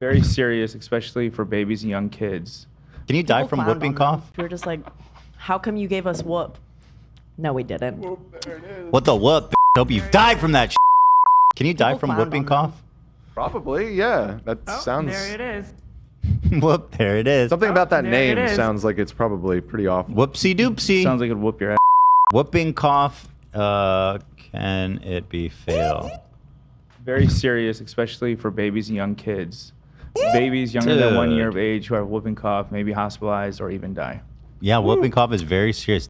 Very serious, especially for babies and young kids. Can you die People from clowned whooping on them. cough? We were just like, how come you gave us whoop? No, we didn't. What the whoop? Hope you died from that. Can you die People from clowned whooping on cough? Probably, yeah. That Oh, sounds. there it is. Whoop, there it is. Something about that there it name is. sounds like it's probably pretty awful. Whoopsie doopsie. Sounds like it'd whoop your ass. Whooping cough. Can it be fatal? Very serious, especially for babies and young kids. Babies younger than 1 year of age who have whooping cough may be hospitalized or even die. Yeah, whooping cough is very serious.